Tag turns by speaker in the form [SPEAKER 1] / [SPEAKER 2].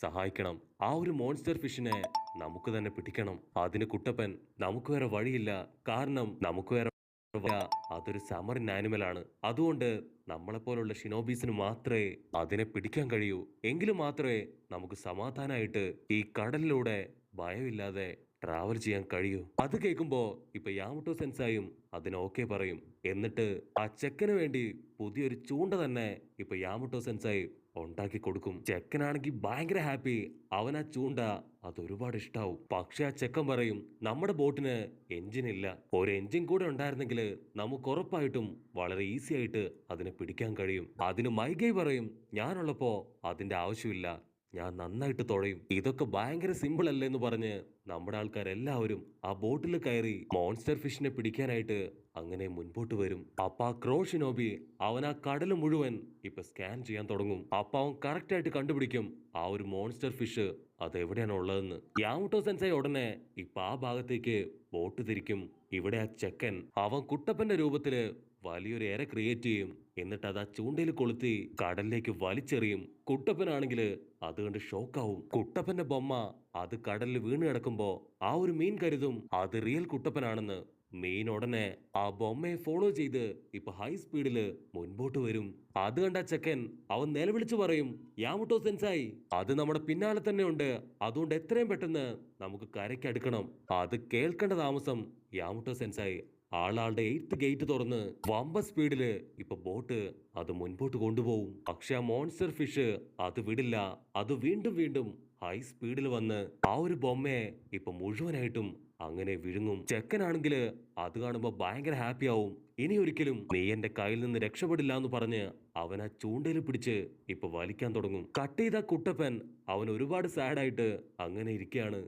[SPEAKER 1] സഹായിക്കണം. ആ ഒരു മോൺസ്റ്റർ ഫിഷിനെ നമുക്ക് തന്നെ പിടിക്കണം. അതിന് കുട്ടപ്പൻ നമുക്ക് വേറെ വഴിയില്ല. കാരണം നമുക്ക് വേറെ അതൊരു സമറിൻ ആനിമലാണ്. അതുകൊണ്ട് നമ്മളെപ്പോലുള്ള ഷിനോബീസിന് മാത്രമേ അതിനെ പിടിക്കാൻ കഴിയൂ. എങ്കിലും മാത്രമേ നമുക്ക് സമാധാനായിട്ട് ഈ കടലിലൂടെ ഭയമില്ലാതെ ട്രാവൽ ചെയ്യാൻ കഴിയൂ. അത് കേൾക്കുമ്പോ ഇപ്പൊ യാമട്ടോ സെൻസായും അതിന് ഓക്കെ പറയും. എന്നിട്ട് ആ ചെക്കന് വേണ്ടി പുതിയൊരു ചൂണ്ട തന്നെ ഇപ്പൊ യാമട്ടോ സെൻസായി ഉണ്ടാക്കി കൊടുക്കും. ചെക്കനാണെങ്കിൽ ഭയങ്കര ഹാപ്പി. അവൻ ആ ചൂണ്ട അതൊരുപാട് ഇഷ്ടാവും. പക്ഷെ ആ ചെക്കൻ പറയും നമ്മുടെ ബോട്ടിന് എഞ്ചിൻ ഇല്ല. ഒരു എഞ്ചിൻ കൂടെ ഉണ്ടായിരുന്നെങ്കിൽ നമുക്ക് ഉറപ്പായിട്ടും വളരെ ഈസി ആയിട്ട് അതിനെ പിടിക്കാൻ കഴിയും. അതിന് മൈഗൈ പറയും ഞാനുള്ളപ്പോ അതിന്റെ ആവശ്യമില്ല. ഞാൻ നന്നായിട്ട് തുഴയും. ഇതൊക്കെ ഭയങ്കര സിമ്പിൾ അല്ലേ എന്ന് പറഞ്ഞ് നമ്മുടെ ആൾക്കാരെല്ലാവരും ആ ബോട്ടിൽ കയറി മോൺസ്റ്റർ ഫിഷിനെ പിടിക്കാനായിട്ട് അങ്ങനെ മുൻപോട്ട് വരും. അപ്പൊ ആ ക്രോ ഷിനോബി അവൻ ആ കടല് മുഴുവൻ ഇപ്പൊ സ്കാൻ ചെയ്യാൻ തുടങ്ങും. അപ്പൊ അവൻ കറക്റ്റ് ആയിട്ട് കണ്ടുപിടിക്കും ആ ഒരു മോൺസ്റ്റർ ഫിഷ് അത് എവിടെയാണ് ഉള്ളതെന്ന്. യാമട്ടോ സെൻസൈ ഉടനെ ഇപ്പൊ ആ ഭാഗത്തേക്ക് ബോട്ട് തിരിക്കും. ഇവിടെ ആ ചെക്കൻ അവൻ കുട്ടപ്പന്റെ രൂപത്തില് വലിയൊരു എര ക്രിയേറ്റ് ചെയ്യും. എന്നിട്ട് അത് ആ ചൂണ്ടയിൽ കൊളുത്തി കടലിലേക്ക് വലിച്ചെറിയും. കുട്ടപ്പനാണെങ്കിൽ അത് കണ്ട് ഷോക്കാവും. കുട്ടപ്പന്റെ ബൊമ്മ അത് കടലിൽ വീണ് കിടക്കുമ്പോ ആ ഒരു മീൻ കരുതും അത് റിയൽ കുട്ടപ്പനാണെന്ന്. മീൻ ഉടനെ ആ ബൊമ്മയെ ഫോളോ ചെയ്ത് ഇപ്പൊ ഹൈ സ്പീഡില് മുൻപോട്ട് വരും. അത് കണ്ട ചെക്കൻ അവൻ നിലവിളിച്ചു പറയും യാമട്ടോ സെൻസായി അത് നമ്മുടെ പിന്നാലെ തന്നെ ഉണ്ട്. അതുകൊണ്ട് എത്രയും പെട്ടെന്ന് നമുക്ക് കരയ്ക്ക് അടുക്കണം. അത് കേൾക്കേണ്ട താമസം യാമട്ടോ സെൻസായി ആളുടെ 8th ഗേറ്റ് തുറന്ന് വമ്പ സ്പീഡില് ഇപ്പൊ ബോട്ട് അത് മുൻപോട്ട് കൊണ്ടുപോകും. പക്ഷെ ആ മോൺസ്റ്റർ ഫിഷ് അത് വിടില്ല. അത് വീണ്ടും വീണ്ടും ഹൈ സ്പീഡിൽ വന്ന് ആ ഒരു ബൊമ്മയെ ഇപ്പൊ മുഴുവനായിട്ടും അങ്ങനെ വിഴുങ്ങും. ചെക്കനാണെങ്കില് അത് കാണുമ്പോ ഭയങ്കര ഹാപ്പി ആവും. ഇനി ഒരിക്കലും നീ എന്റെ കയ്യിൽ നിന്ന് രക്ഷപ്പെടില്ല എന്ന് പറഞ്ഞ് അവൻ ആ ചൂണ്ടയിൽ പിടിച്ച് ഇപ്പൊ വലിക്കാൻ തുടങ്ങും. കട്ട് ചെയ്ത കുട്ടപ്പൻ അവൻ ഒരുപാട് സാഡായിട്ട് അങ്ങനെ ഇരിക്കുകയാണ്.